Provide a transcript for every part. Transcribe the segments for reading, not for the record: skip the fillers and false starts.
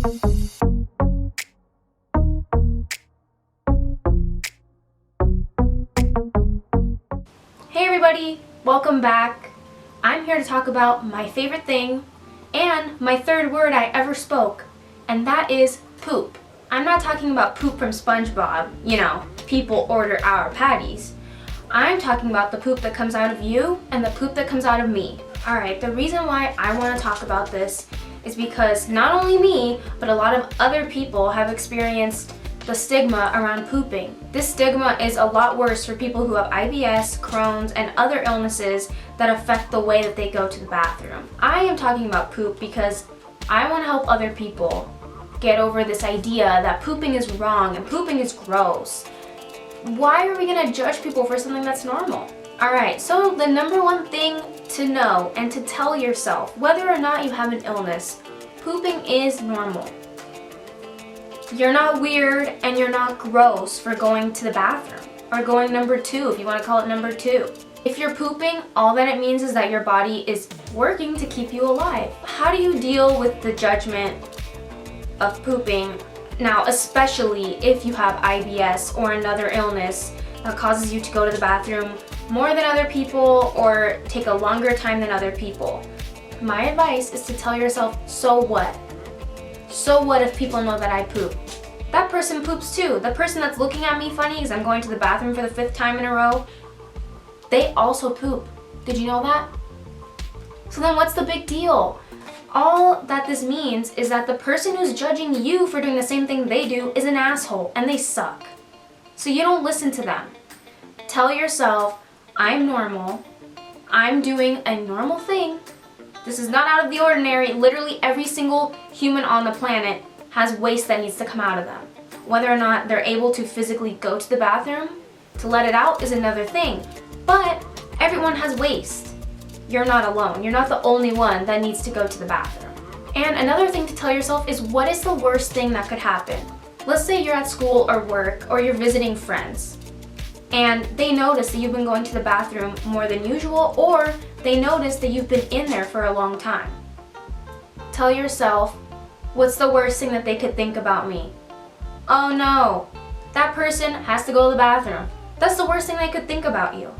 Hey everybody, welcome back. I'm here to talk about my favorite thing and my third word I ever spoke, and that is poop. I'm not talking about poop from SpongeBob, you know, people order our patties. I'm talking about the poop that comes out of you and the poop that comes out of me. Alright, the reason why I want to talk about this is because not only me, but a lot of other people have experienced the stigma around pooping. This stigma is a lot worse for people who have IBS, Crohn's, and other illnesses that affect the way that they go to the bathroom. I am talking about poop because I want to help other people get over this idea that pooping is wrong and pooping is gross. Why are we going to judge people for something that's normal? Alright, so the number one thing to know and to tell yourself, whether or not you have an illness, pooping is normal. You're not weird and you're not gross for going to the bathroom, or going number two if you want to call it number two. If you're pooping, all that it means is that your body is working to keep you alive. How do you deal with the judgment of pooping? Now, especially if you have IBS or another illness that causes you to go to the bathroom more than other people or take a longer time than other people. My advice is to tell yourself, so what? So what if people know that I poop? That person poops too. The person that's looking at me funny because I'm going to the bathroom for the 5th time in a row, they also poop. Did you know that? So then what's the big deal? All that this means is that the person who's judging you for doing the same thing they do is an asshole and they suck. So you don't listen to them. Tell yourself, I'm normal. I'm doing a normal thing. This is not out of the ordinary. Literally every single human on the planet has waste that needs to come out of them. Whether or not they're able to physically go to the bathroom to let it out is another thing. But everyone has waste. You're not alone. You're not the only one that needs to go to the bathroom. And another thing to tell yourself is, what is the worst thing that could happen? Let's say you're at school or work or you're visiting friends and they notice that you've been going to the bathroom more than usual, or they notice that you've been in there for a long time. Tell yourself, what's the worst thing that they could think about me? Oh no, that person has to go to the bathroom. That's the worst thing they could think about you.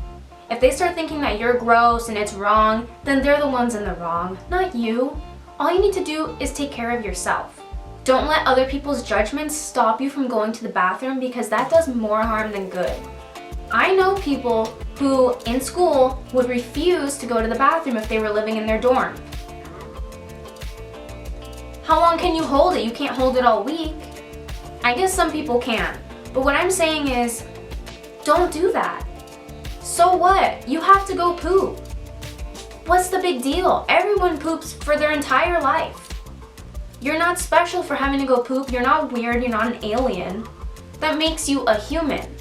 If they start thinking that you're gross and it's wrong, then they're the ones in the wrong, not you. All you need to do is take care of yourself. Don't let other people's judgments stop you from going to the bathroom, because that does more harm than good. I know people who in school would refuse to go to the bathroom if they were living in their dorm. How long can you hold it? You can't hold it all week. I guess some people can, but what I'm saying is, don't do that. So what? You have to go poop. What's the big deal? Everyone poops for their entire life. You're not special for having to go poop. You're not weird. You're not an alien. That makes you a human.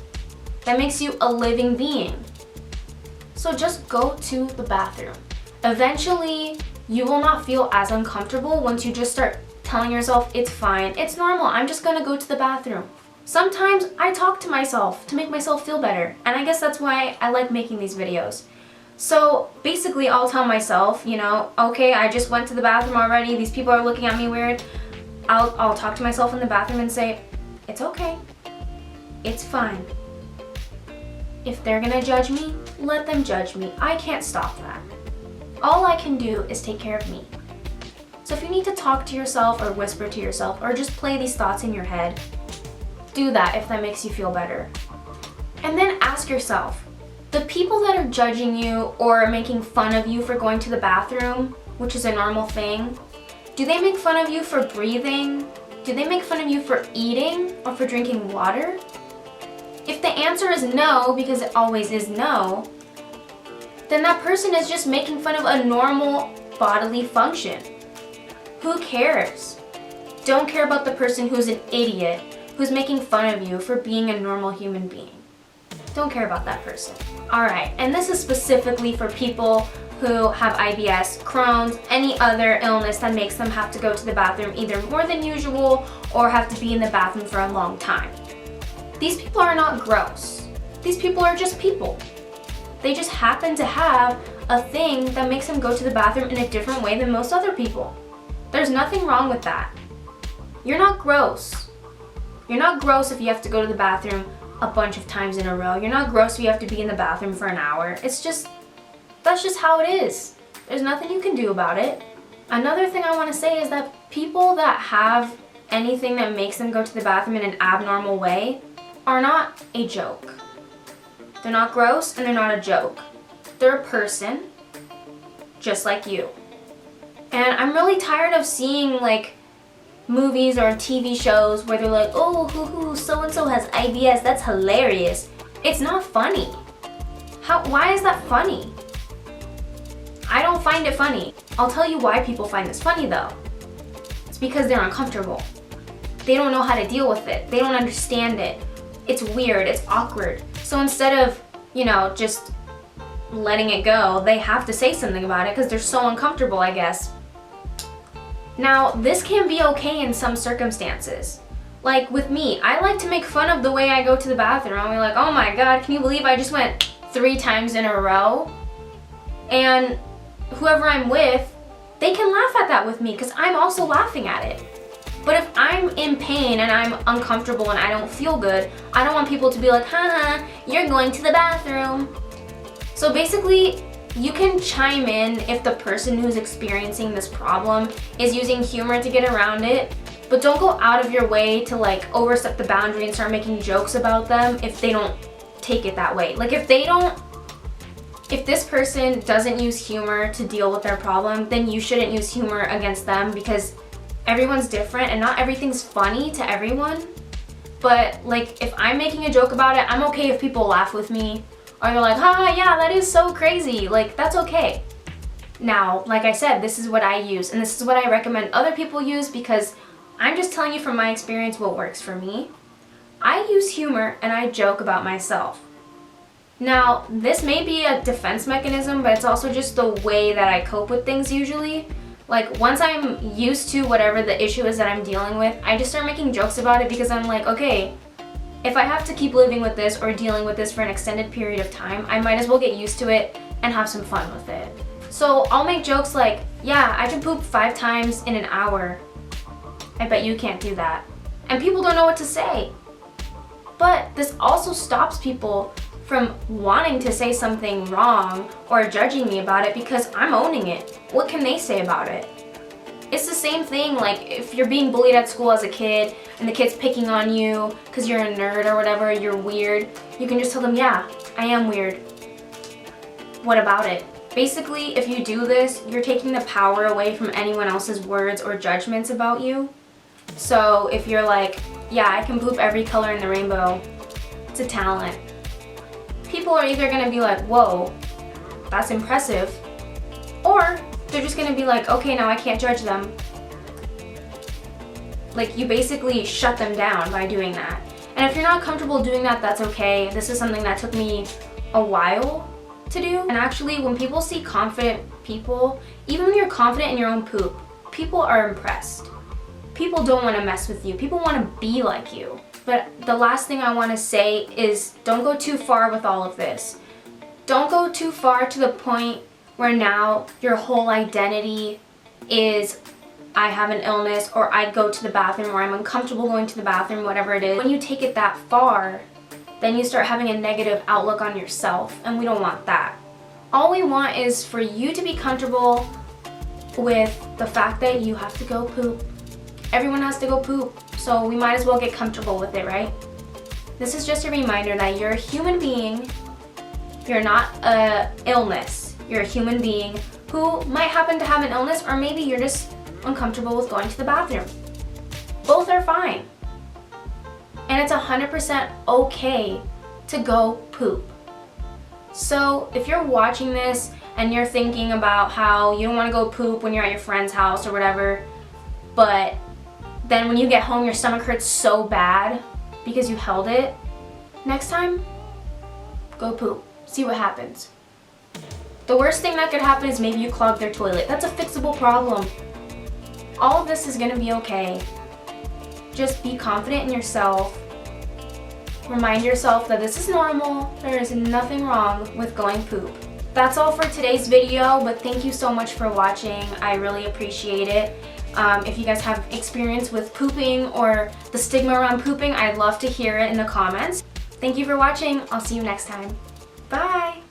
That makes you a living being. So just go to the bathroom. Eventually, you will not feel as uncomfortable once you just start telling yourself, it's fine, it's normal, I'm just gonna go to the bathroom. Sometimes I talk to myself to make myself feel better, and I guess that's why I like making these videos. So basically I'll tell myself, you know, okay, I just went to the bathroom already, these people are looking at me weird. I'll talk to myself in the bathroom and say, it's okay, it's fine. If they're gonna judge me, let them judge me. I can't stop that. All I can do is take care of me. So if you need to talk to yourself or whisper to yourself or just play these thoughts in your head, do that if that makes you feel better. And then ask yourself, the people that are judging you or making fun of you for going to the bathroom, which is a normal thing, do they make fun of you for breathing? Do they make fun of you for eating or for drinking water? If the answer is no, because it always is no, then that person is just making fun of a normal bodily function. Who cares? Don't care about the person who's an idiot, who's making fun of you for being a normal human being. Don't care about that person. Alright, and this is specifically for people who have IBS, Crohn's, any other illness that makes them have to go to the bathroom either more than usual or have to be in the bathroom for a long time. These people are not gross. These people are just people. They just happen to have a thing that makes them go to the bathroom in a different way than most other people. There's nothing wrong with that. You're not gross. You're not gross if you have to go to the bathroom a bunch of times in a row. You're not gross if you have to be in the bathroom for an hour. That's just how it is. There's nothing you can do about it. Another thing I want to say is that people that have anything that makes them go to the bathroom in an abnormal way are not a joke. They're not gross and they're not a joke. They're a person just like you. And I'm really tired of seeing like movies or TV shows where they're like, oh, so-and-so has IBS, that's hilarious. It's not funny. Why is that funny? I don't find it funny. I'll tell you why people find this funny though. It's because they're uncomfortable. They don't know how to deal with it. They don't understand it. It's weird, it's awkward. So instead of, just letting it go, they have to say something about it because they're so uncomfortable, I guess. Now, this can be okay in some circumstances. Like with me, I like to make fun of the way I go to the bathroom. I'll be like, oh my God, can you believe I just went 3 times in a row? And whoever I'm with, they can laugh at that with me because I'm also laughing at it. But if I'm in pain and I'm uncomfortable and I don't feel good, I don't want people to be like, haha, you're going to the bathroom. So basically, you can chime in if the person who's experiencing this problem is using humor to get around it, but don't go out of your way to like overstep the boundary and start making jokes about them if they don't take it that way. Like if this person doesn't use humor to deal with their problem, then you shouldn't use humor against them because everyone's different and not everything's funny to everyone. But like if I'm making a joke about it, I'm okay if people laugh with me. Or they're like, haha, yeah, that is so crazy. Like, that's okay. Now, like I said, this is what I use, and this is what I recommend other people use because I'm just telling you from my experience what works for me. I use humor and I joke about myself. Now, this may be a defense mechanism, but it's also just the way that I cope with things usually. Like, once I'm used to whatever the issue is that I'm dealing with, I just start making jokes about it because I'm like, okay, if I have to keep living with this or dealing with this for an extended period of time, I might as well get used to it and have some fun with it. So I'll make jokes like, yeah, I can poop 5 times in an hour. I bet you can't do that. And people don't know what to say. But this also stops people from wanting to say something wrong or judging me about it because I'm owning it. What can they say about it? It's the same thing, like if you're being bullied at school as a kid and the kid's picking on you because you're a nerd or whatever, you're weird, you can just tell them, yeah, I am weird. What about it? Basically, if you do this, you're taking the power away from anyone else's words or judgments about you. So if you're like, yeah, I can poop every color in the rainbow, it's a talent. People are either gonna be like, whoa, that's impressive, or they're just gonna be like, okay, now I can't judge them. Like, you basically shut them down by doing that. And if you're not comfortable doing that, that's okay. This is something that took me a while to do. And actually, when people see confident people, even when you're confident in your own poop, people are impressed. People don't want to mess with you. People want to be like you. But the last thing I want to say is don't go too far with all of this. Don't go too far to the point where now your whole identity is I have an illness or I go to the bathroom or I'm uncomfortable going to the bathroom, whatever it is. When you take it that far, then you start having a negative outlook on yourself, and we don't want that. All we want is for you to be comfortable with the fact that you have to go poop. Everyone has to go poop, so we might as well get comfortable with it, right? This is just a reminder that you're a human being. You're not an illness. You're a human being who might happen to have an illness, or maybe you're just uncomfortable with going to the bathroom. Both are fine. And it's 100% okay to go poop. So if you're watching this and you're thinking about how you don't want to go poop when you're at your friend's house or whatever, but then when you get home your stomach hurts so bad because you held it, next time, go poop. See what happens. The worst thing that could happen is maybe you clog their toilet. That's a fixable problem. All of this is gonna be okay. Just be confident in yourself. Remind yourself that this is normal. There is nothing wrong with going poop. That's all for today's video, but thank you so much for watching. I really appreciate it. If you guys have experience with pooping or the stigma around pooping, I'd love to hear it in the comments. Thank you for watching. I'll see you next time. Bye!